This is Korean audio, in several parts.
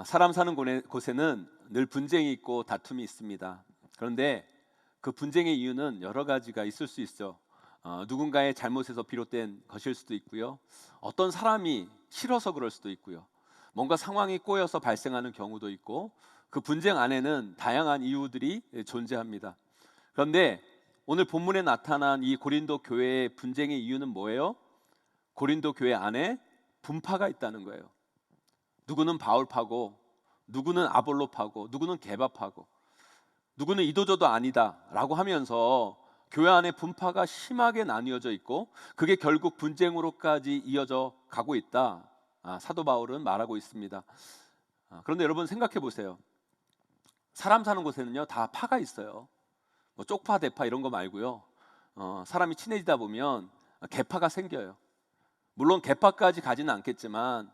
사람 사는 곳에는 늘 분쟁이 있고 다툼이 있습니다. 그런데 그 분쟁의 이유는 여러 가지가 있을 수 있죠. 누군가의 잘못에서 비롯된 것일 수도 있고요. 어떤 사람이 싫어서 그럴 수도 있고요. 뭔가 상황이 꼬여서 발생하는 경우도 있고, 그 분쟁 안에는 다양한 이유들이 존재합니다. 그런데 오늘 본문에 나타난 이 고린도 교회의 분쟁의 이유는 뭐예요? 고린도 교회 안에 분파가 있다는 거예요. 누구는 바울파고, 누구는 아볼로파고, 누구는 게바파고, 누구는 이도저도 아니다라고 하면서 교회 안에 분파가 심하게 나뉘어져 있고, 그게 결국 분쟁으로까지 이어져 가고 있다. 사도 바울은 말하고 있습니다. 그런데 여러분 생각해 보세요. 사람 사는 곳에는요 다 파가 있어요. 뭐 쪽파, 대파 이런 거 말고요. 사람이 친해지다 보면 계파가 생겨요. 물론 계파까지 가지는 않겠지만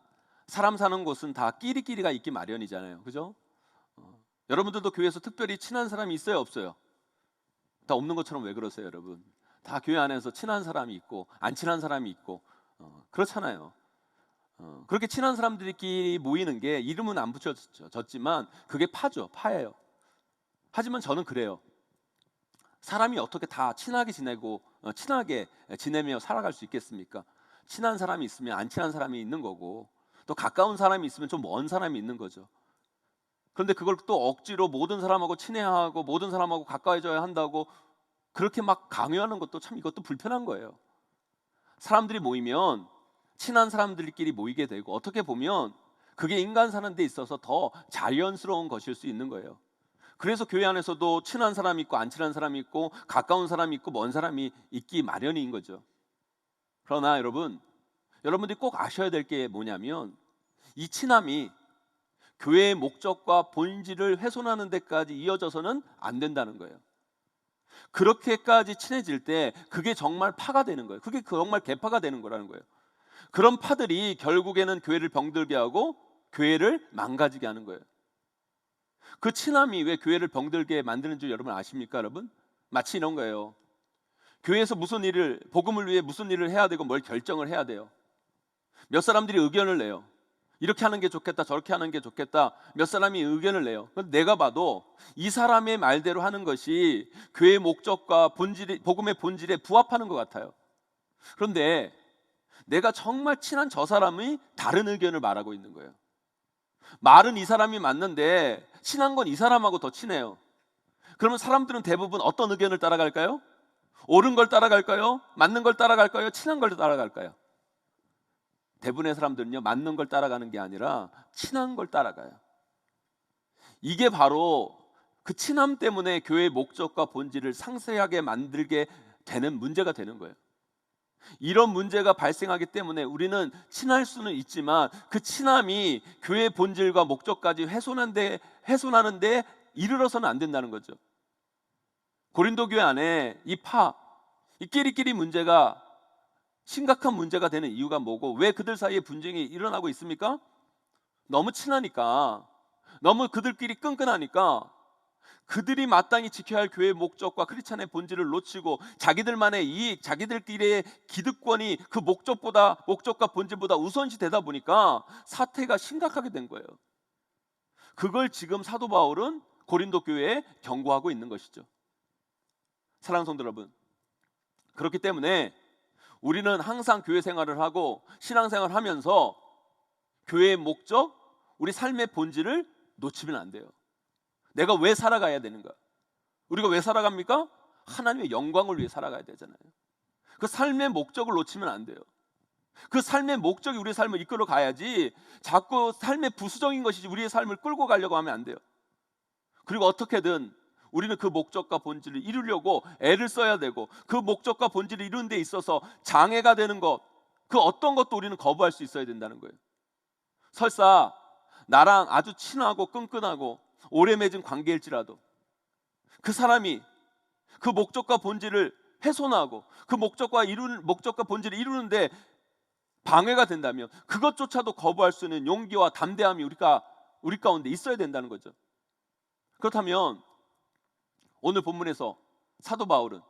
사람 사는 곳은 다 끼리끼리가 있기 마련이잖아요. 그죠? 여러분들도 교회에서 특별히 친한 사람이 있어요, 없어요? 다 없는 것처럼 왜 그러세요, 여러분? 다 교회 안에서 친한 사람이 있고 안 친한 사람이 있고 그렇잖아요. 그렇게 친한 사람들끼리 모이는 게 이름은 안 붙여졌지만 그게 파죠, 파예요. 하지만 저는 그래요. 사람이 어떻게 다 친하게 지내고 친하게 지내며 살아갈 수 있겠습니까? 친한 사람이 있으면 안 친한 사람이 있는 거고, 또 가까운 사람이 있으면 좀 먼 사람이 있는 거죠. 그런데 그걸 또 억지로 모든 사람하고 친해야 하고 모든 사람하고 가까워져야 한다고 그렇게 막 강요하는 것도 참 이것도 불편한 거예요. 사람들이 모이면 친한 사람들끼리 모이게 되고, 어떻게 보면 그게 인간 사는 데 있어서 더 자연스러운 것일 수 있는 거예요. 그래서 교회 안에서도 친한 사람이 있고 안 친한 사람이 있고 가까운 사람이 있고 먼 사람이 있기 마련인 거죠. 그러나 여러분들이 꼭 아셔야 될 게 뭐냐면, 이 친함이 교회의 목적과 본질을 훼손하는 데까지 이어져서는 안 된다는 거예요. 그렇게까지 친해질 때 그게 정말 파가 되는 거예요. 그게 정말 개파가 되는 거라는 거예요. 그런 파들이 결국에는 교회를 병들게 하고 교회를 망가지게 하는 거예요. 그 친함이 왜 교회를 병들게 만드는 줄 여러분 아십니까, 여러분? 마치 이런 거예요. 교회에서 복음을 위해 무슨 일을 해야 되고 뭘 결정을 해야 돼요. 몇 사람들이 의견을 내요. 이렇게 하는 게 좋겠다, 저렇게 하는 게 좋겠다. 몇 사람이 의견을 내요. 근데 내가 봐도 이 사람의 말대로 하는 것이 교회의 목적과 복음의 본질에 부합하는 것 같아요. 그런데 내가 정말 친한 저 사람이 다른 의견을 말하고 있는 거예요. 말은 이 사람이 맞는데 친한 건 이 사람하고 더 친해요. 그러면 사람들은 대부분 어떤 의견을 따라갈까요? 옳은 걸 따라갈까요? 맞는 걸 따라갈까요? 친한 걸 따라갈까요? 대부분의 사람들은요, 맞는 걸 따라가는 게 아니라 친한 걸 따라가요. 이게 바로 그 친함 때문에 교회의 목적과 본질을 상쇄하게 만들게 되는 문제가 되는 거예요. 이런 문제가 발생하기 때문에 우리는 친할 수는 있지만 그 친함이 교회의 본질과 목적까지 훼손하는 데 이르러서는 안 된다는 거죠. 고린도 교회 안에 이 끼리끼리 문제가 심각한 문제가 되는 이유가 뭐고, 왜 그들 사이에 분쟁이 일어나고 있습니까? 너무 친하니까, 너무 그들끼리 끈끈하니까 그들이 마땅히 지켜야 할 교회의 목적과 크리스찬의 본질을 놓치고 자기들만의 이익, 자기들끼리의 기득권이 그 목적과 본질보다 우선시 되다 보니까 사태가 심각하게 된 거예요. 그걸 지금 사도 바울은 고린도 교회에 경고하고 있는 것이죠. 사랑하는 성도 여러분, 그렇기 때문에 우리는 항상 교회 생활을 하고 신앙생활을 하면서 교회의 목적, 우리 삶의 본질을 놓치면 안 돼요. 내가 왜 살아가야 되는가? 우리가 왜 살아갑니까? 하나님의 영광을 위해 살아가야 되잖아요. 그 삶의 목적을 놓치면 안 돼요. 그 삶의 목적이 우리의 삶을 이끌어 가야지 자꾸 삶의 부수적인 것이 우리의 삶을 끌고 가려고 하면 안 돼요. 그리고 어떻게든 우리는 그 목적과 본질을 이루려고 애를 써야 되고, 그 목적과 본질을 이루는 데 있어서 장애가 되는 것, 그 어떤 것도 우리는 거부할 수 있어야 된다는 거예요. 설사 나랑 아주 친하고 끈끈하고 오래 맺은 관계일지라도 그 사람이 그 목적과 본질을 훼손하고 그 목적과 본질을 이루는데 방해가 된다면 그것조차도 거부할 수 있는 용기와 담대함이 우리 가운데 있어야 된다는 거죠. 그렇다면 오늘 본문에서 사도 바울이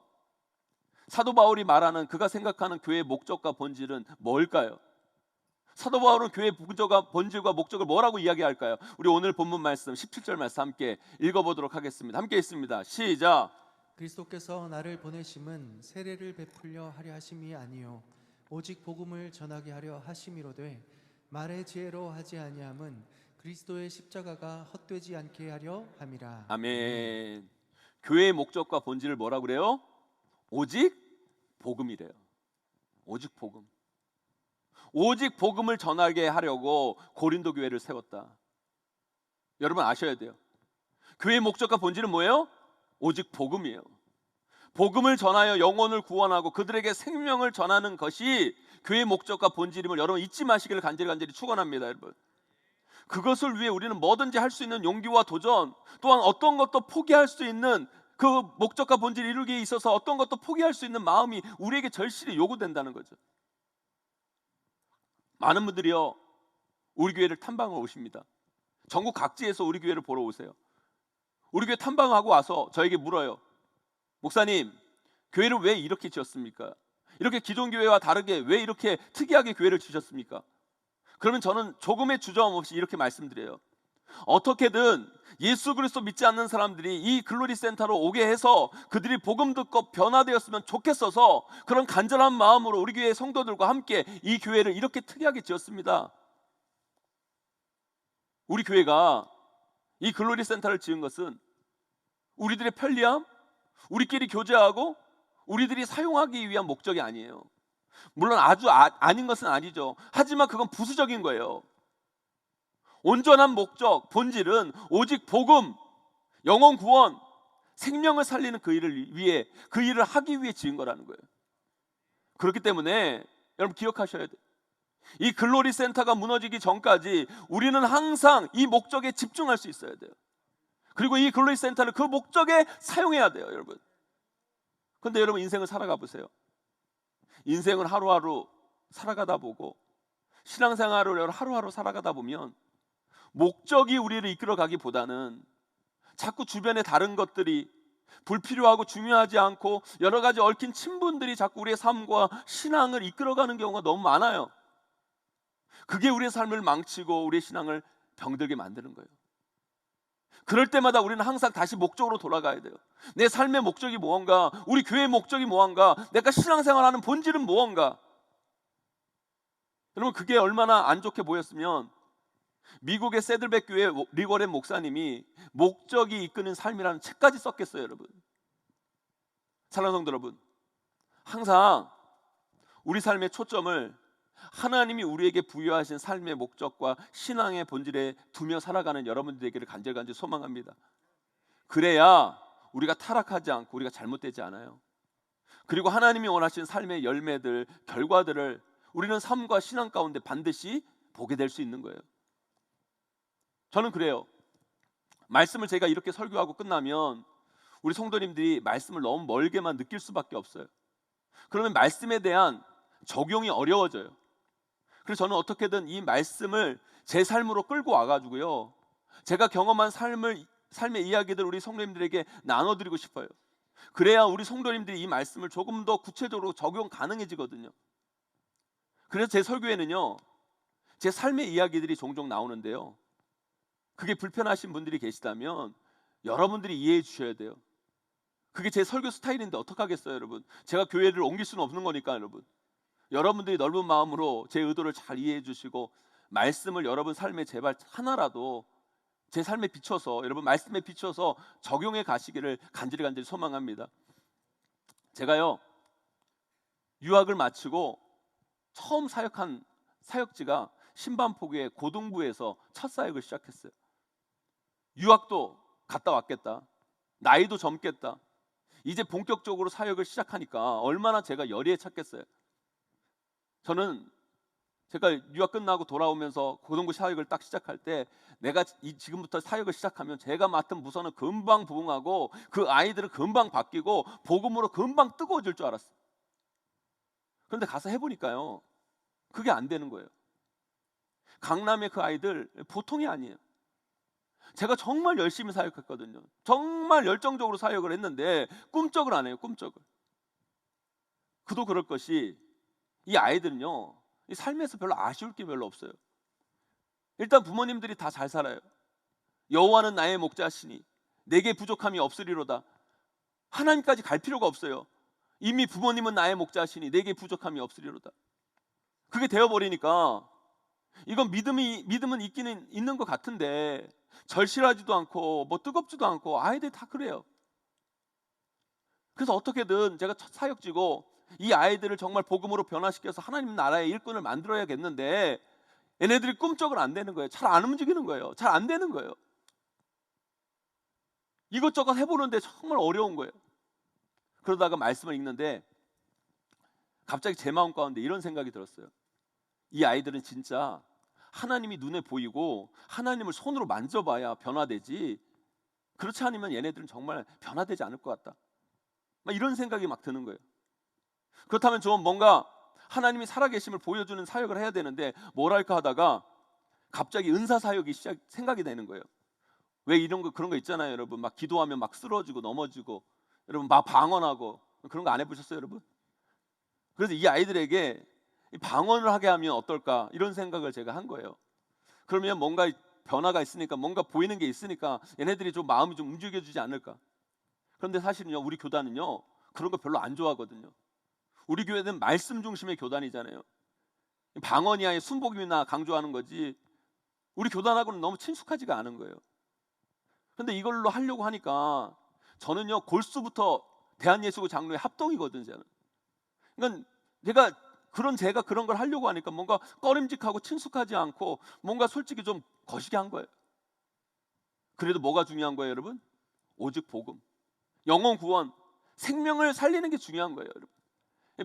말하는, 그가 생각하는 교회의 목적과 본질은 뭘까요? 사도 바울은 교회의 본질과 목적을 뭐라고 이야기할까요? 우리 오늘 본문 말씀 17절 말씀 함께 읽어보도록 하겠습니다. 함께 있습니다. 시작. 그리스도께서 나를 보내심은 세례를 베풀려 하려 하심이 아니요 오직 복음을 전하게 하려 하심이로되 말의 지혜로 하지 아니함은 그리스도의 십자가가 헛되지 않게 하려 함이라. 아멘. 교회의 목적과 본질을 뭐라고 그래요? 오직 복음이래요. 오직 복음. 오직 복음을 전하게 하려고 고린도 교회를 세웠다. 여러분 아셔야 돼요. 교회의 목적과 본질은 뭐예요? 오직 복음이에요. 복음을 전하여 영혼을 구원하고 그들에게 생명을 전하는 것이 교회의 목적과 본질임을 여러분 잊지 마시기를 간절히 축원합니다, 여러분. 그것을 위해 우리는 뭐든지 할 수 있는 용기와 도전, 또한 어떤 것도 포기할 수 있는 그 목적과 본질을 이루기에 있어서 어떤 것도 포기할 수 있는 마음이 우리에게 절실히 요구된다는 거죠. 많은 분들이요, 우리 교회를 탐방을 오십니다. 전국 각지에서 우리 교회를 보러 오세요. 우리 교회 탐방하고 와서 저에게 물어요. 목사님, 교회를 왜 이렇게 지었습니까? 이렇게 기존 교회와 다르게 왜 이렇게 특이하게 교회를 지으셨습니까? 그러면 저는 조금의 주저함 없이 이렇게 말씀드려요. 어떻게든 예수 그리스도 믿지 않는 사람들이 이 글로리 센터로 오게 해서 그들이 복음 듣고 변화되었으면 좋겠어서 그런 간절한 마음으로 우리 교회 성도들과 함께 이 교회를 이렇게 특이하게 지었습니다. 우리 교회가 이 글로리 센터를 지은 것은 우리들의 편리함, 우리끼리 교제하고 우리들이 사용하기 위한 목적이 아니에요. 물론 아주 아닌 것은 아니죠. 하지만 그건 부수적인 거예요. 온전한 목적, 본질은 오직 복음, 영혼 구원, 생명을 살리는 그 일을 위해, 그 일을 하기 위해 지은 거라는 거예요. 그렇기 때문에 여러분 기억하셔야 돼요. 이 글로리 센터가 무너지기 전까지 우리는 항상 이 목적에 집중할 수 있어야 돼요. 그리고 이 글로리 센터를 그 목적에 사용해야 돼요, 여러분. 그런데 여러분 인생을 살아가 보세요. 인생을 하루하루 살아가다 보고 신앙생활을 하루하루 살아가다 보면 목적이 우리를 이끌어가기보다는 자꾸 주변에 다른 것들이 불필요하고 중요하지 않고 여러 가지 얽힌 친분들이 자꾸 우리의 삶과 신앙을 이끌어가는 경우가 너무 많아요. 그게 우리의 삶을 망치고 우리의 신앙을 병들게 만드는 거예요. 그럴 때마다 우리는 항상 다시 목적으로 돌아가야 돼요. 내 삶의 목적이 무언가, 우리 교회의 목적이 무언가, 내가 신앙생활하는 본질은 무언가. 여러분 그게 얼마나 안 좋게 보였으면 미국의 세들백 교회 리거렌 목사님이 목적이 이끄는 삶이라는 책까지 썼겠어요, 여러분. 사랑하는 성도 여러분, 항상 우리 삶의 초점을 하나님이 우리에게 부여하신 삶의 목적과 신앙의 본질에 두며 살아가는 여러분들이 되기를 간절히 소망합니다. 그래야 우리가 타락하지 않고 우리가 잘못되지 않아요. 그리고 하나님이 원하시는 삶의 열매들, 결과들을 우리는 삶과 신앙 가운데 반드시 보게 될 수 있는 거예요. 저는 그래요. 말씀을 제가 이렇게 설교하고 끝나면 우리 성도님들이 말씀을 너무 멀게만 느낄 수밖에 없어요. 그러면 말씀에 대한 적용이 어려워져요. 그래서 저는 어떻게든 이 말씀을 제 삶으로 끌고 와가지고요, 제가 경험한 삶의 이야기들 우리 성도님들에게 나눠드리고 싶어요. 그래야 우리 성도님들이 이 말씀을 조금 더 구체적으로 적용 가능해지거든요. 그래서 제 설교에는요, 제 삶의 이야기들이 종종 나오는데요, 그게 불편하신 분들이 계시다면 여러분들이 이해해 주셔야 돼요. 그게 제 설교 스타일인데 어떡하겠어요, 여러분. 제가 교회를 옮길 수는 없는 거니까, 여러분. 여러분들이 넓은 마음으로 제 의도를 잘 이해해 주시고 말씀을 여러분 삶에 제발 하나라도 제 삶에 비춰서, 여러분 말씀에 비춰서 적용해 가시기를 간절히 소망합니다. 제가요, 유학을 마치고 처음 사역한 사역지가 신반포구의 고등부에서 첫 사역을 시작했어요. 유학도 갔다 왔겠다, 나이도 젊겠다, 이제 본격적으로 사역을 시작하니까 얼마나 제가 열의에 찼겠어요. 저는 제가 유학 끝나고 돌아오면서 고등부 사역을 딱 시작할 때 내가 지금부터 사역을 시작하면 제가 맡은 부서는 금방 부흥하고 그 아이들은 금방 바뀌고 복음으로 금방 뜨거워질 줄 알았어요. 그런데 가서 해보니까요, 그게 안 되는 거예요. 강남의 그 아이들 보통이 아니에요. 제가 정말 열심히 사역했거든요. 정말 열정적으로 사역을 했는데 꿈쩍을 안 해요, 꿈쩍을. 그도 그럴 것이 이 아이들은요, 이 삶에서 별로 아쉬울 게 별로 없어요. 일단 부모님들이 다 잘 살아요. 여호와는 나의 목자시니 내게 부족함이 없으리로다. 하나님까지 갈 필요가 없어요. 이미 부모님은 나의 목자시니 내게 부족함이 없으리로다. 그게 되어버리니까 이건 믿음은 있기는 있는 것 같은데 절실하지도 않고 뭐 뜨겁지도 않고 아이들 다 그래요. 그래서 어떻게든 제가 첫 사역지고 이 아이들을 정말 복음으로 변화시켜서 하나님 나라의 일꾼을 만들어야겠는데 얘네들이 꿈쩍을 안 되는 거예요. 잘 안 움직이는 거예요. 잘 안 되는 거예요. 이것저것 해보는데 정말 어려운 거예요. 그러다가 말씀을 읽는데 갑자기 제 마음 가운데 이런 생각이 들었어요. 이 아이들은 진짜 하나님이 눈에 보이고 하나님을 손으로 만져봐야 변화되지, 그렇지 않으면 얘네들은 정말 변화되지 않을 것 같다. 막 이런 생각이 막 드는 거예요. 그렇다면 좀 뭔가 하나님이 살아계심을 보여주는 사역을 해야 되는데 뭘 할까 하다가 갑자기 은사 사역이 생각이 되는 거예요. 왜 이런 거 그런 거 있잖아요, 여러분. 막 기도하면 막 쓰러지고 넘어지고, 여러분 막 방언하고 그런 거 안 해보셨어요, 여러분? 그래서 이 아이들에게 방언을 하게 하면 어떨까 이런 생각을 제가 한 거예요. 그러면 뭔가 변화가 있으니까, 뭔가 보이는 게 있으니까 얘네들이 좀 마음이 좀 움직여주지 않을까. 그런데 사실은요, 우리 교단은요 그런 거 별로 안 좋아하거든요. 우리 교회는 말씀 중심의 교단이잖아요. 방언이 아닌 순복음이나 강조하는 거지 우리 교단하고는 너무 친숙하지가 않은 거예요. 그런데 이걸로 하려고 하니까 저는요 골수부터 대한예수교 장로의 합동이거든요, 저는. 그러니까 제가 그런 걸 하려고 하니까 뭔가 꺼림직하고 친숙하지 않고 뭔가 솔직히 좀 거시기 한 거예요. 그래도 뭐가 중요한 거예요, 여러분? 오직 복음, 영혼 구원, 생명을 살리는 게 중요한 거예요, 여러분.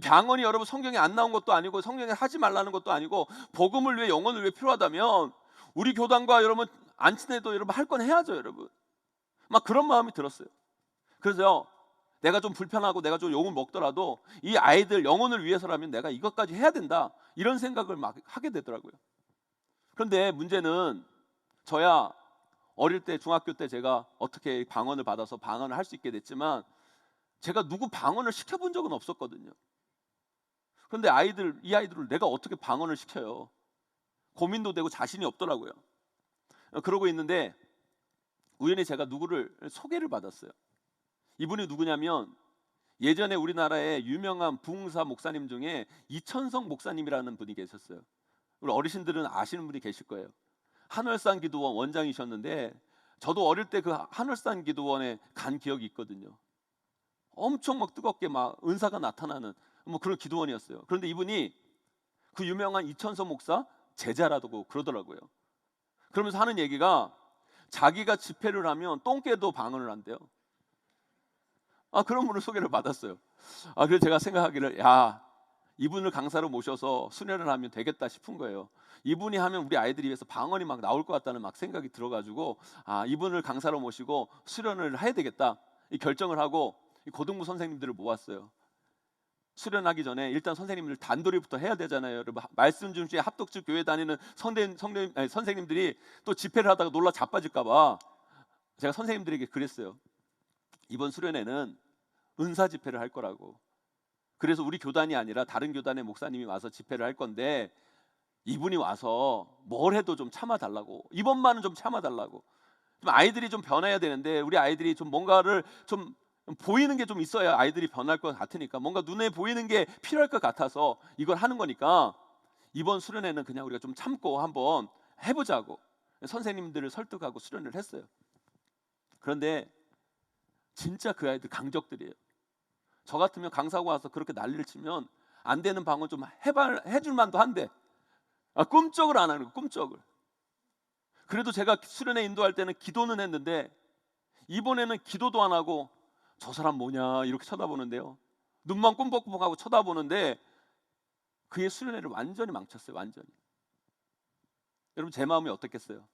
방언이 여러분 성경에 안 나온 것도 아니고 성경에 하지 말라는 것도 아니고, 복음을 위해 영혼을 위해 필요하다면 우리 교단과 여러분 안 친해도 여러분 할 건 해야죠, 여러분. 막 그런 마음이 들었어요. 그래서 내가 좀 불편하고 내가 좀 욕을 먹더라도 이 아이들 영혼을 위해서라면 내가 이것까지 해야 된다, 이런 생각을 막 하게 되더라고요. 그런데 문제는 저야 어릴 때 중학교 때 제가 어떻게 방언을 받아서 방언을 할 수 있게 됐지만 제가 누구 방언을 시켜본 적은 없었거든요. 그런데 이 아이들을 내가 어떻게 방언을 시켜요? 고민도 되고 자신이 없더라고요. 그러고 있는데 우연히 제가 누구를 소개를 받았어요. 이분이 누구냐면 예전에 우리나라의 유명한 부흥사 목사님 중에 이천성 목사님이라는 분이 계셨어요. 우리 어르신들은 아시는 분이 계실 거예요. 한월산 기도원 원장이셨는데 저도 어릴 때 그 한월산 기도원에 간 기억이 있거든요. 엄청 막 뜨겁게 막 은사가 나타나는 뭐 그런 기도원이었어요. 그런데 이분이 그 유명한 이천성 목사 제자라고 그러더라고요. 그러면서 하는 얘기가 자기가 집회를 하면 똥개도 방언을 한대요. 그런 분을 소개를 받았어요. 그래서 제가 생각하기를, 야, 이분을 강사로 모셔서 수련을 하면 되겠다 싶은 거예요. 이분이 하면 우리 아이들이 위해서 방언이 막 나올 것 같다는 막 생각이 들어가지고 이분을 강사로 모시고 수련을 해야 되겠다, 이 결정을 하고 이 고등부 선생님들을 모았어요. 수련하기 전에 일단 선생님들 단도리부터 해야 되잖아요, 여러분. 말씀 중심의 합독주 교회 다니는 선생님들이 또 집회를 하다가 놀라 자빠질까 봐 제가 선생님들에게 그랬어요. 이번 수련회는 은사 집회를 할 거라고. 그래서 우리 교단이 아니라 다른 교단의 목사님이 와서 집회를 할 건데 이분이 와서 뭘 해도 좀 참아달라고, 이번만은 좀 참아달라고. 좀 아이들이 좀 변해야 되는데 우리 아이들이 좀 뭔가를 좀 보이는 게 좀 있어야 아이들이 변할 것 같으니까, 뭔가 눈에 보이는 게 필요할 것 같아서 이걸 하는 거니까 이번 수련회는 그냥 우리가 좀 참고 한번 해보자고 선생님들을 설득하고 수련을 했어요. 그런데 진짜 그 아이들 강적들이에요. 저 같으면 강사고 와서 그렇게 난리를 치면 안 되는 방언 좀 해줄 만도 한데 꿈쩍을 안 하는 거예요, 꿈쩍을. 그래도 제가 수련회 인도할 때는 기도는 했는데 이번에는 기도도 안 하고 저 사람 뭐냐 이렇게 쳐다보는데요. 눈만 꿈뻑꿈뻑하고 쳐다보는데 그의 수련회를 완전히 망쳤어요, 완전히. 여러분 제 마음이 어떻겠어요?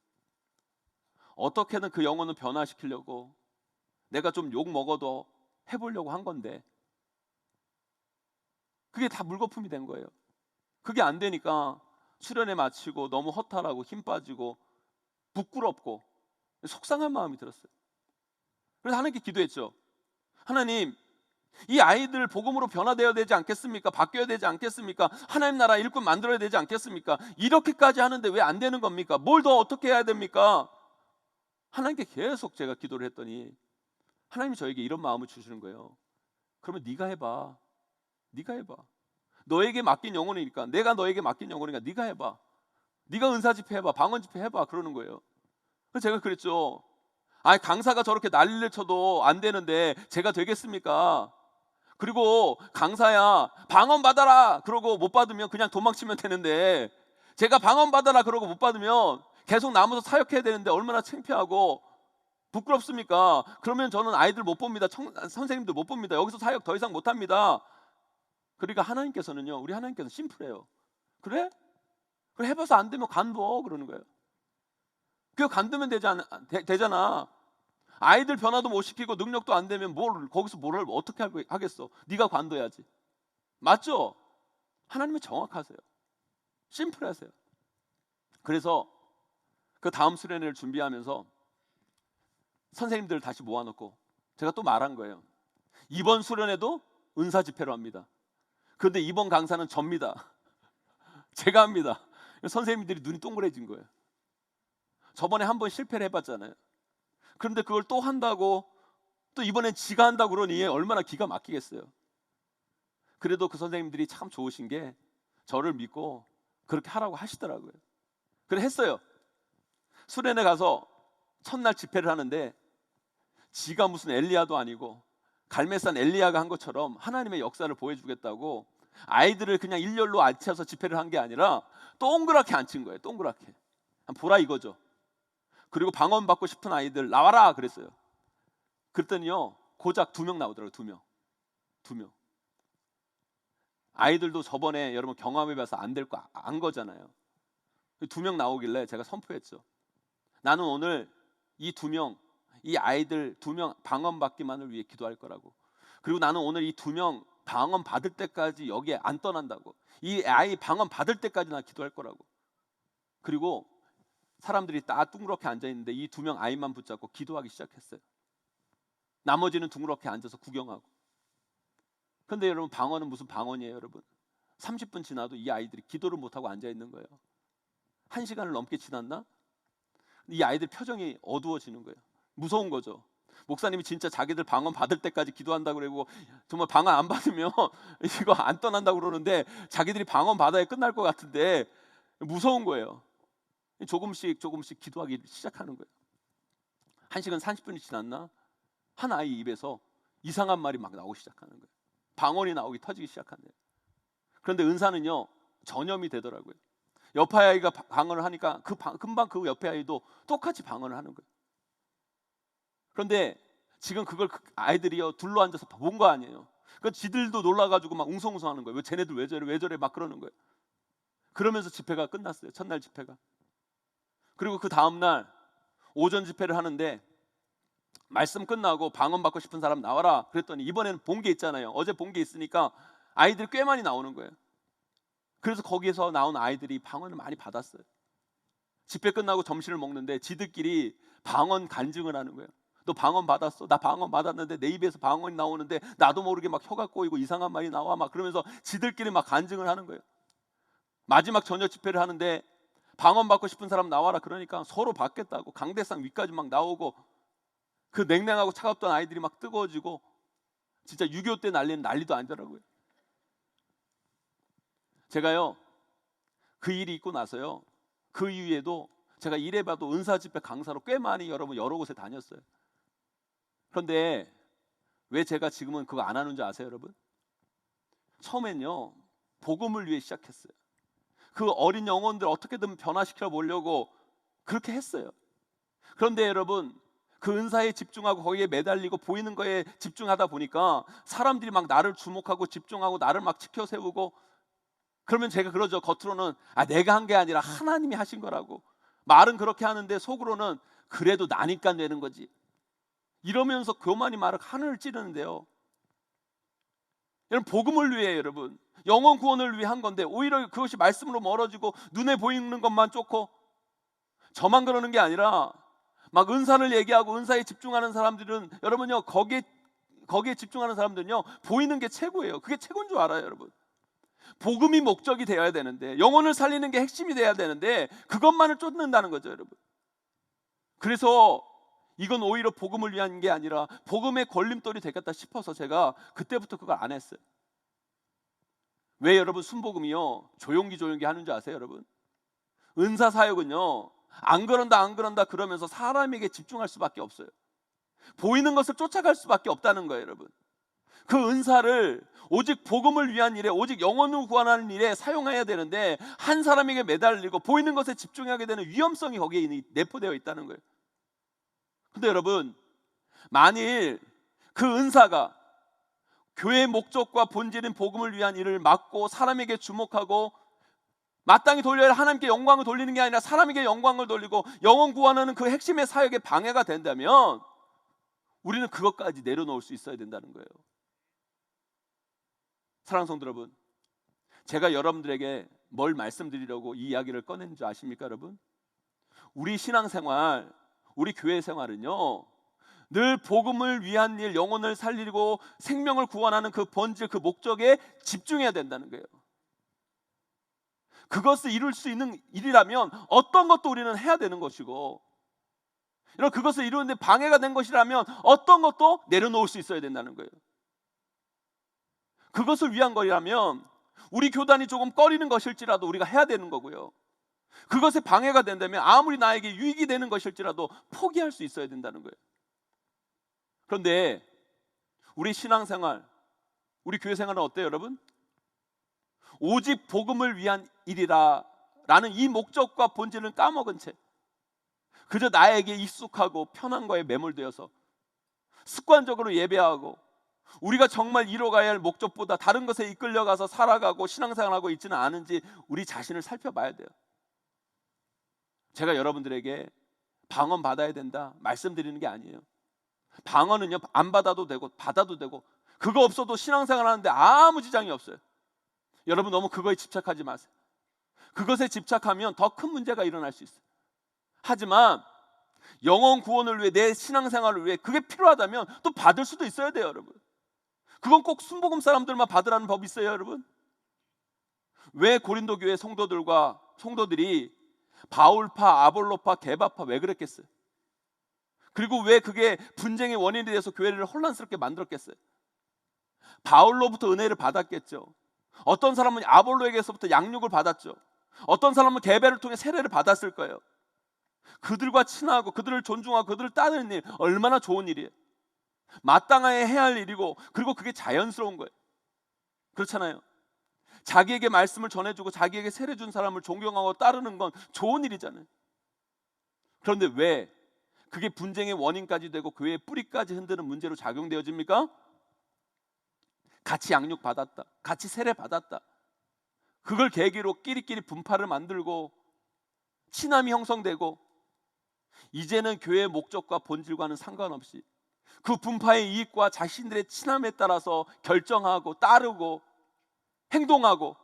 어떻게든 그 영혼을 변화시키려고 내가 좀 욕 먹어도 해보려고 한 건데 그게 다 물거품이 된 거예요. 그게 안 되니까 수련회 마치고 너무 허탈하고 힘 빠지고 부끄럽고 속상한 마음이 들었어요. 그래서 하나님께 기도했죠. 하나님, 이 아이들 복음으로 변화되어야 되지 않겠습니까? 바뀌어야 되지 않겠습니까? 하나님 나라 일꾼 만들어야 되지 않겠습니까? 이렇게까지 하는데 왜 안 되는 겁니까? 뭘 더 어떻게 해야 됩니까? 하나님께 계속 제가 기도를 했더니 하나님이 저에게 이런 마음을 주시는 거예요. 그러면 네가 해봐. 네가 해봐. 너에게 맡긴 영혼이니까, 내가 너에게 맡긴 영혼이니까 네가 해봐. 네가 은사 집회 해봐. 방언 집회 해봐. 그러는 거예요. 그래서 제가 그랬죠. 아니, 강사가 저렇게 난리를 쳐도 안 되는데 제가 되겠습니까? 그리고 강사야 방언 받아라 그러고 못 받으면 그냥 도망치면 되는데, 제가 방언 받아라 그러고 못 받으면 계속 남아서 사역해야 되는데 얼마나 창피하고 부끄럽습니까? 그러면 저는 아이들 못 봅니다. 선생님들 못 봅니다. 여기서 사역 더 이상 못 합니다. 그러니까 하나님께서는요, 우리 하나님께서는 심플해요. 그래? 그래, 해봐서 안 되면 간둬 그러는 거예요. 그거 간두면 되잖아. 아이들 변화도 못 시키고 능력도 안 되면 거기서 뭘 어떻게 하겠어? 네가 관둬야지. 맞죠? 하나님은 정확하세요. 심플하세요. 그래서 그 다음 수련회를 준비하면서 선생님들을 다시 모아놓고 제가 또 말한 거예요. 이번 수련회도 은사 집회로 합니다. 그런데 이번 강사는 접니다. 제가 합니다. 선생님들이 눈이 동그래진 거예요. 저번에 한번 실패를 해봤잖아요. 그런데 그걸 또 한다고, 또 이번엔 지가 한다고 그러니 얼마나 기가 막히겠어요. 그래도 그 선생님들이 참 좋으신 게 저를 믿고 그렇게 하라고 하시더라고요. 그래 했어요. 수련회 가서 첫날 집회를 하는데 지가 무슨 엘리야도 아니고 갈멜산 엘리야가 한 것처럼 하나님의 역사를 보여주겠다고 아이들을 그냥 일렬로 앉혀서 집회를 한 게 아니라 동그랗게 앉힌 거예요. 동그랗게. 보라 이거죠. 그리고 방언 받고 싶은 아이들 나와라 그랬어요. 그랬더니요, 고작 2명 나오더라고요. 2명. 아이들도 저번에 여러분 경험해봐서 안 될 거 안 거잖아요. 2명 나오길래 제가 선포했죠. 나는 오늘 이 2명, 이 아이들 2명 방언 받기만을 위해 기도할 거라고. 그리고 나는 오늘 이 2명 방언 받을 때까지 여기에 안 떠난다고. 이 아이 방언 받을 때까지 나 기도할 거라고. 그리고 사람들이 다 둥그렇게 앉아있는데 이 2명 아이만 붙잡고 기도하기 시작했어요. 나머지는 둥그렇게 앉아서 구경하고. 그런데 여러분, 방언은 무슨 방언이에요 여러분? 30분 지나도 이 아이들이 기도를 못하고 앉아있는 거예요. 1시간을 넘게 지났나? 이 아이들 표정이 어두워지는 거예요. 무서운 거죠. 목사님이 진짜 자기들 방언 받을 때까지 기도한다고 그러고 정말 방언 안 받으면 이거 안 떠난다고 그러는데 자기들이 방언 받아야 끝날 것 같은데 무서운 거예요. 조금씩 기도하기 시작하는 거예요. 1시간 30분이 지났나? 한 아이 입에서 이상한 말이 막 나오기 시작하는 거예요. 방언이 나오기 터지기 시작한대요. 그런데 은사는요, 전염이 되더라고요. 옆에 아이가 방언을 하니까 금방 그 옆에 아이도 똑같이 방언을 하는 거예요. 그런데 지금 그걸 아이들이요 둘러 앉아서 본 거 아니에요. 그러니까 지들도 놀라가지고 막 웅성웅성하는 거예요. 왜 쟤네들 왜 저래 막 그러는 거예요. 그러면서 집회가 끝났어요. 첫날 집회가. 그리고 그 다음날 오전 집회를 하는데 말씀 끝나고 방언 받고 싶은 사람 나와라 그랬더니 이번에는 본 게 있잖아요. 어제 본 게 있으니까 아이들 꽤 많이 나오는 거예요. 그래서 거기에서 나온 아이들이 방언을 많이 받았어요. 집회 끝나고 점심을 먹는데 지들끼리 방언 간증을 하는 거예요. 너 방언 받았어? 나 방언 받았는데 내 입에서 방언이 나오는데 나도 모르게 막 혀가 꼬이고 이상한 말이 나와 막 그러면서 지들끼리 막 간증을 하는 거예요. 마지막 저녁 집회를 하는데 방언 받고 싶은 사람 나와라 그러니까 서로 받겠다고 강대상 위까지 막 나오고, 그 냉랭하고 차갑던 아이들이 막 뜨거워지고 진짜 6.25 때 난리는 난리도 아니더라고요. 제가요 그 일이 있고 나서요 그 이후에도 제가 이래봐도 은사 집회 강사로 꽤 많이 여러 곳에 다녔어요. 그런데 왜 제가 지금은 그거 안 하는 줄 아세요 여러분? 처음엔요 복음을 위해 시작했어요. 그 어린 영혼들 어떻게든 변화시켜 보려고 그렇게 했어요. 그런데 여러분, 그 은사에 집중하고 거기에 매달리고 보이는 거에 집중하다 보니까 사람들이 막 나를 주목하고 집중하고 나를 막 지켜 세우고, 그러면 제가 그러죠. 겉으로는 내가 한 게 아니라 하나님이 하신 거라고 말은 그렇게 하는데 속으로는 그래도 나니까 되는 거지 이러면서 교만이 말을 하늘을 찌르는데요. 여러분, 복음을 위해 여러분 영혼 구원을 위해 한 건데 오히려 그것이 말씀으로 멀어지고 눈에 보이는 것만 쫓고, 저만 그러는 게 아니라 막 은사를 얘기하고 은사에 집중하는 사람들은 여러분요 거기에 거기에 집중하는 사람들은요, 보이는 게 최고예요. 그게 최고인 줄 알아요, 여러분. 복음이 목적이 되어야 되는데, 영혼을 살리는 게 핵심이 돼야 되는데, 그것만을 쫓는다는 거죠, 여러분. 그래서 이건 오히려 복음을 위한 게 아니라 복음의 걸림돌이 되겠다 싶어서 제가 그때부터 그걸 안 했어요. 왜 여러분 순복음이요, 조용기 하는 줄 아세요, 여러분? 은사 사역은요, 안 그런다 그러면서 사람에게 집중할 수밖에 없어요. 보이는 것을 쫓아갈 수밖에 없다는 거예요, 여러분. 그 은사를 오직 복음을 위한 일에, 오직 영혼을 구원하는 일에 사용해야 되는데, 한 사람에게 매달리고 보이는 것에 집중하게 되는 위험성이 거기에 내포되어 있다는 거예요. 근데 여러분, 만일 그 은사가 교회의 목적과 본질인 복음을 위한 일을 맡고 사람에게 주목하고 마땅히 돌려야 할 하나님께 영광을 돌리는 게 아니라 사람에게 영광을 돌리고 영혼 구원하는 그 핵심의 사역에 방해가 된다면 우리는 그것까지 내려놓을 수 있어야 된다는 거예요. 사랑하는 성도 여러분, 제가 여러분들에게 뭘 말씀드리려고 이 이야기를 꺼낸 줄 아십니까, 여러분? 우리 신앙생활, 우리 교회 생활은요, 늘 복음을 위한 일, 영혼을 살리고 생명을 구원하는 그 본질, 그 목적에 집중해야 된다는 거예요. 그것을 이룰 수 있는 일이라면 어떤 것도 우리는 해야 되는 것이고, 이런 그것을 이루는데 방해가 된 것이라면 어떤 것도 내려놓을 수 있어야 된다는 거예요. 그것을 위한 거라면 우리 교단이 조금 꺼리는 것일지라도 우리가 해야 되는 거고요. 그것에 방해가 된다면 아무리 나에게 유익이 되는 것일지라도 포기할 수 있어야 된다는 거예요. 그런데 우리 신앙생활, 우리 교회 생활은 어때요, 여러분? 오직 복음을 위한 일이라 라는 이 목적과 본질을 까먹은 채 그저 나에게 익숙하고 편한 거에 매몰되어서 습관적으로 예배하고 우리가 정말 이뤄가야 할 목적보다 다른 것에 이끌려가서 살아가고 신앙생활하고 있지는 않은지 우리 자신을 살펴봐야 돼요. 제가 여러분들에게 방언 받아야 된다 말씀드리는 게 아니에요. 방언은요, 안 받아도 되고 받아도 되고 그거 없어도 신앙생활 하는데 아무 지장이 없어요. 여러분 너무 그거에 집착하지 마세요. 그것에 집착하면 더 큰 문제가 일어날 수 있어요. 하지만 영혼 구원을 위해, 내 신앙생활을 위해 그게 필요하다면 또 받을 수도 있어야 돼요, 여러분. 그건 꼭 순복음 사람들만 받으라는 법이 있어요, 여러분. 왜 고린도 교회 성도들이 바울파, 아볼로파, 게바파 왜 그랬겠어요? 그리고 왜 그게 분쟁의 원인이 돼서 교회를 혼란스럽게 만들었겠어요? 바울로부터 은혜를 받았겠죠. 어떤 사람은 아볼로에게서부터 양육을 받았죠. 어떤 사람은 게바를 통해 세례를 받았을 거예요. 그들과 친하고 그들을 존중하고 그들을 따르는 일 얼마나 좋은 일이에요. 마땅하게 해야 할 일이고, 그리고 그게 자연스러운 거예요. 그렇잖아요. 자기에게 말씀을 전해주고 자기에게 세례 준 사람을 존경하고 따르는 건 좋은 일이잖아요. 그런데 왜 그게 분쟁의 원인까지 되고 교회의 뿌리까지 흔드는 문제로 작용되어집니까? 같이 양육 받았다, 같이 세례 받았다, 그걸 계기로 끼리끼리 분파를 만들고 친함이 형성되고, 이제는 교회의 목적과 본질과는 상관없이 그 분파의 이익과 자신들의 친함에 따라서 결정하고 따르고 행동하고,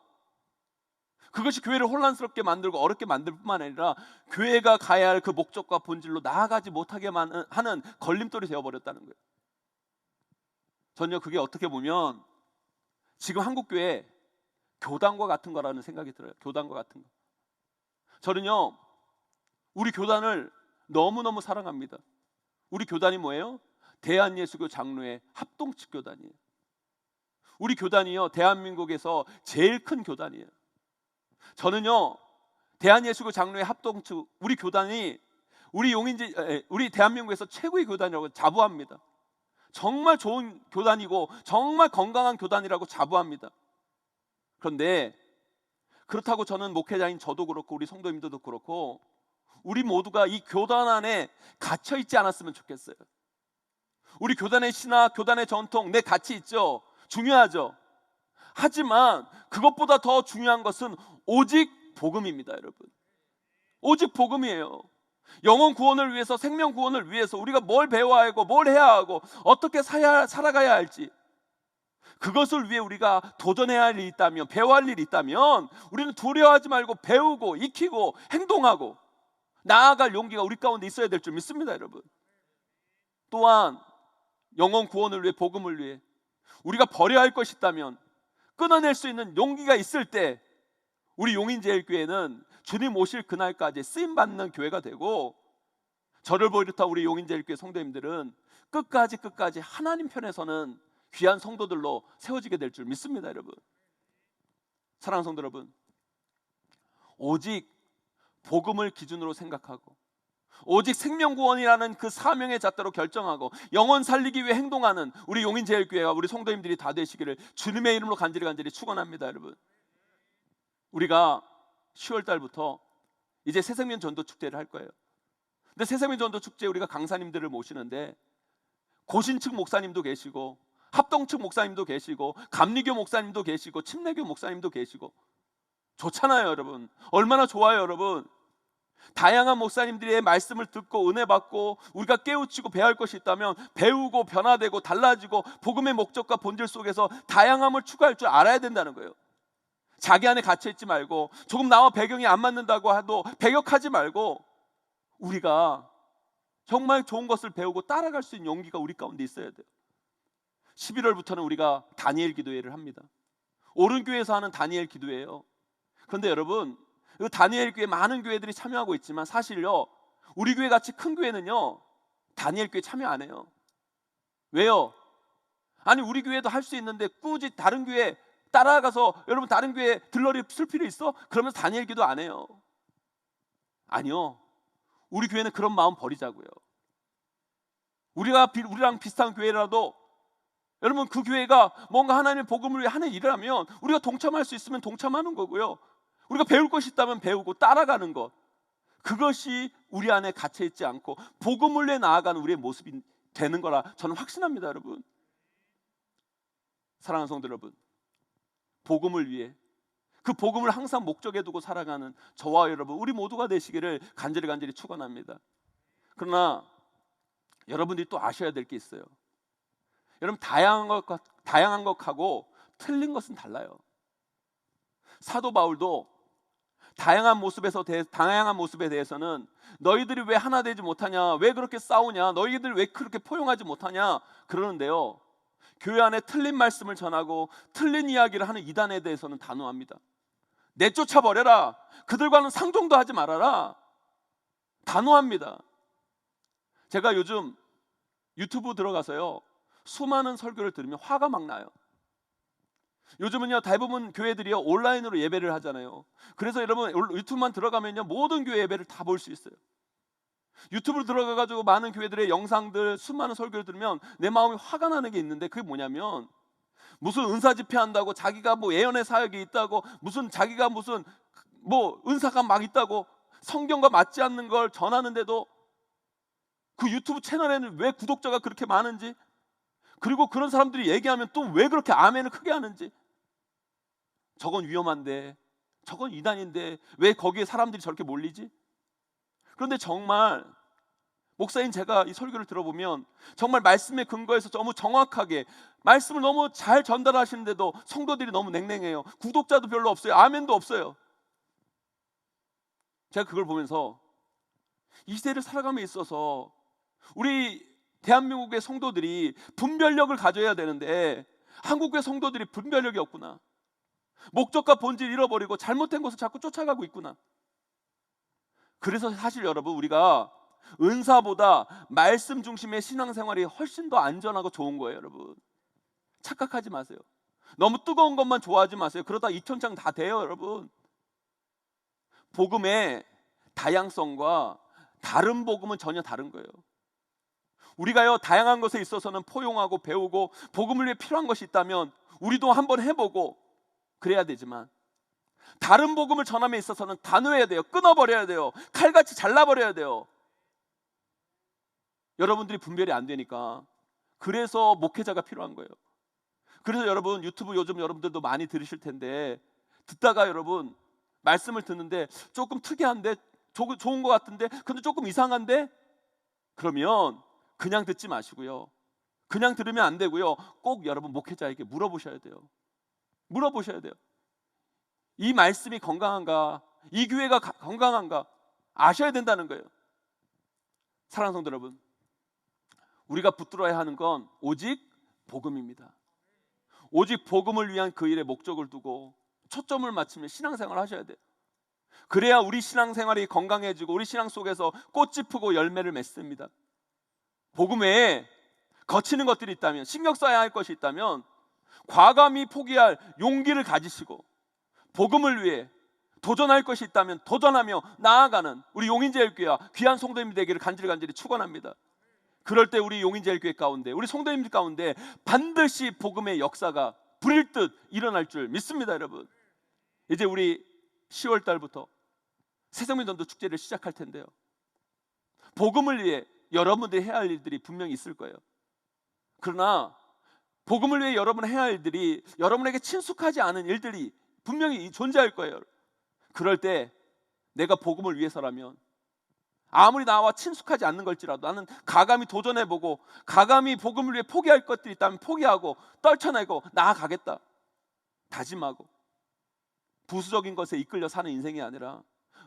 그것이 교회를 혼란스럽게 만들고 어렵게 만들 뿐만 아니라 교회가 가야 할 그 목적과 본질로 나아가지 못하게 하는 걸림돌이 되어버렸다는 거예요. 전혀 그게 어떻게 보면 지금 한국교회 교단과 같은 거라는 생각이 들어요. 교단과 같은 거. 저는요, 우리 교단을 너무너무 사랑합니다. 우리 교단이 뭐예요? 대한예수교 장로회 합동측 교단이에요. 우리 교단이요, 대한민국에서 제일 큰 교단이에요. 저는요, 대한예수교 장로회 합동측 우리 교단이 우리 대한민국에서 최고의 교단이라고 자부합니다. 정말 좋은 교단이고 정말 건강한 교단이라고 자부합니다. 그런데 그렇다고 저는 목회자인 저도 그렇고 우리 성도님들도 그렇고 우리 모두가 이 교단 안에 갇혀 있지 않았으면 좋겠어요. 우리 교단의 신학, 교단의 전통, 내 가치 있죠. 중요하죠. 하지만 그것보다 더 중요한 것은 오직 복음입니다, 여러분. 오직 복음이에요. 영혼 구원을 위해서, 생명 구원을 위해서 우리가 뭘 배워야 하고 뭘 해야 하고 어떻게 살아가야 할지, 그것을 위해 우리가 도전해야 할 일이 있다면, 배워야 할 일이 있다면 우리는 두려워하지 말고 배우고 익히고 행동하고 나아갈 용기가 우리 가운데 있어야 될 줄 믿습니다, 여러분. 또한 영혼 구원을 위해, 복음을 위해 우리가 버려야 할 것이 있다면 끊어낼 수 있는 용기가 있을 때 우리 용인제일교회는 주님 오실 그날까지 쓰임받는 교회가 되고, 저를 비롯한 우리 용인제일교회 성도님들은 끝까지 하나님 편에서는 귀한 성도들로 세워지게 될 줄 믿습니다. 여러분, 사랑하는 성도 여러분, 오직 복음을 기준으로 생각하고 오직 생명구원이라는 그 사명의 잣대로 결정하고 영혼 살리기 위해 행동하는 우리 용인제일교회가, 우리 성도님들이 다 되시기를 주님의 이름으로 간절히 축원합니다. 여러분, 우리가 10월 달부터 이제 새생명 전도 축제를 할 거예요. 근데 새생명 전도 축제에 우리가 강사님들을 모시는데 고신측 목사님도 계시고 합동측 목사님도 계시고 감리교 목사님도 계시고 침례교 목사님도 계시고 좋잖아요. 여러분, 얼마나 좋아요. 여러분, 다양한 목사님들의 말씀을 듣고 은혜 받고 우리가 깨우치고 배울 것이 있다면 배우고 변화되고 달라지고 복음의 목적과 본질 속에서 다양함을 추구할 줄 알아야 된다는 거예요. 자기 안에 갇혀 있지 말고, 조금 나와 배경이 안 맞는다고 해도 배격하지 말고 우리가 정말 좋은 것을 배우고 따라갈 수 있는 용기가 우리 가운데 있어야 돼요. 11월부터는 우리가 다니엘 기도회를 합니다. 오른교회에서 하는 다니엘 기도회예요. 그런데 여러분, 그 다니엘 교회 많은 교회들이 참여하고 있지만 사실요, 우리 교회 같이 큰 교회는요 다니엘 교회 참여 안 해요. 왜요? 아니, 우리 교회도 할 수 있는데 굳이 다른 교회 따라가서 여러분 다른 교회 들러리 쓸 필요 있어? 그러면서 다니엘 기도 안 해요. 아니요, 우리 교회는 그런 마음 버리자고요. 우리랑 비슷한 교회라도 여러분, 그 교회가 뭔가 하나님의 복음을 위해 하는 일을 하면 우리가 동참할 수 있으면 동참하는 거고요, 우리가 배울 것이 있다면 배우고 따라가는 것, 그것이 우리 안에 갇혀 있지 않고 복음을 위해 나아가는 우리의 모습이 되는 거라 저는 확신합니다. 여러분, 사랑하는 성도 여러분, 복음을 위해, 그 복음을 항상 목적에 두고 살아가는 저와 여러분, 우리 모두가 되시기를 간절히 축원합니다. 그러나 여러분들이 또 아셔야 될 게 있어요. 여러분, 다양한 것하고 틀린 것은 달라요. 사도 바울도 다양한 모습에 대해서는 너희들이 왜 하나 되지 못하냐, 왜 그렇게 싸우냐, 너희들 왜 그렇게 포용하지 못하냐 그러는데요, 교회 안에 틀린 말씀을 전하고 틀린 이야기를 하는 이단에 대해서는 단호합니다. 내쫓아 버려라, 그들과는 상종도 하지 말아라, 단호합니다. 제가 요즘 유튜브 들어가서요 수많은 설교를 들으면 화가 막 나요. 요즘은요 대부분 교회들이요 온라인으로 예배를 하잖아요. 그래서 여러분 유튜브만 들어가면요 모든 교회 예배를 다 볼 수 있어요. 유튜브로 들어가가지고 많은 교회들의 영상들, 수많은 설교를 들으면 내 마음이 화가 나는 게 있는데, 그게 뭐냐면 무슨 은사 집회한다고 자기가 뭐 예언의 사역이 있다고, 무슨 자기가 무슨 뭐 은사가 막 있다고 성경과 맞지 않는 걸 전하는데도 그 유튜브 채널에는 왜 구독자가 그렇게 많은지, 그리고 그런 사람들이 얘기하면 또 왜 그렇게 아멘을 크게 하는지, 저건 위험한데, 저건 이단인데 왜 거기에 사람들이 저렇게 몰리지? 그런데 정말 목사인 제가 이 설교를 들어보면 정말 말씀에 근거해서 너무 정확하게 말씀을 너무 잘 전달하시는데도 성도들이 너무 냉랭해요. 구독자도 별로 없어요. 아멘도 없어요. 제가 그걸 보면서 이 시대를 살아감에 있어서 우리 대한민국의 성도들이 분별력을 가져야 되는데 한국의 성도들이 분별력이 없구나, 목적과 본질을 잃어버리고 잘못된 것을 자꾸 쫓아가고 있구나. 그래서 사실 여러분, 우리가 은사보다 말씀 중심의 신앙생활이 훨씬 더 안전하고 좋은 거예요. 여러분, 착각하지 마세요. 너무 뜨거운 것만 좋아하지 마세요. 그러다 이천장 다 돼요. 여러분, 복음의 다양성과 다른 복음은 전혀 다른 거예요. 우리가요 다양한 것에 있어서는 포용하고 배우고 복음을 위해 필요한 것이 있다면 우리도 한번 해보고 그래야 되지만, 다른 복음을 전함에 있어서는 단호해야 돼요. 끊어버려야 돼요. 칼같이 잘라버려야 돼요. 여러분들이 분별이 안 되니까, 그래서 목회자가 필요한 거예요. 그래서 여러분 유튜브 요즘 여러분들도 많이 들으실 텐데, 듣다가 여러분 말씀을 듣는데 조금 특이한데, 좋은 것 같은데, 근데 조금 이상한데, 그러면 그냥 듣지 마시고요, 그냥 들으면 안 되고요, 꼭 여러분 목회자에게 물어보셔야 돼요. 물어보셔야 돼요. 이 말씀이 건강한가, 이 교회가 건강한가 아셔야 된다는 거예요. 사랑하는 성도 여러분, 우리가 붙들어야 하는 건 오직 복음입니다. 오직 복음을 위한 그 일에 목적을 두고 초점을 맞추며 신앙생활을 하셔야 돼요. 그래야 우리 신앙생활이 건강해지고 우리 신앙 속에서 꽃이 피고 열매를 맺습니다. 복음 외에 거치는 것들이 있다면, 신경 써야 할 것이 있다면 과감히 포기할 용기를 가지시고 복음을 위해 도전할 것이 있다면 도전하며 나아가는 우리 용인제일교회와 귀한 성도님들 되기를 간절히 축원합니다. 그럴 때 우리 용인제일교회 가운데, 우리 성도님들 가운데 반드시 복음의 역사가 불일 듯 일어날 줄 믿습니다. 여러분, 이제 우리 10월 달부터 새생명 전도 축제를 시작할 텐데요, 복음을 위해 여러분들이 해야 할 일들이 분명히 있을 거예요. 그러나 복음을 위해 여러분 해야 할 일들이 여러분에게 친숙하지 않은 일들이 분명히 존재할 거예요. 그럴 때 내가 복음을 위해서라면 아무리 나와 친숙하지 않는 걸지라도 나는 가감히 도전해보고 가감히 복음을 위해 포기할 것들이 있다면 포기하고 떨쳐내고 나아가겠다 다짐하고, 부수적인 것에 이끌려 사는 인생이 아니라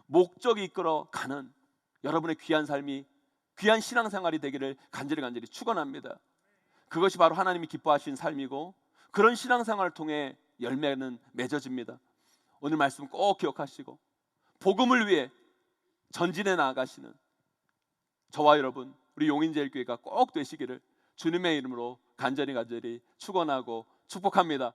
목적이 이끌어 가는 여러분의 귀한 삶이, 귀한 신앙생활이 되기를 간절히 축원합니다. 그것이 바로 하나님이 기뻐하시는 삶이고 그런 신앙생활을 통해 열매는 맺어집니다. 오늘 말씀 꼭 기억하시고 복음을 위해 전진해 나아가시는 저와 여러분, 우리 용인제일교회가 꼭 되시기를 주님의 이름으로 간절히 축원하고 축복합니다.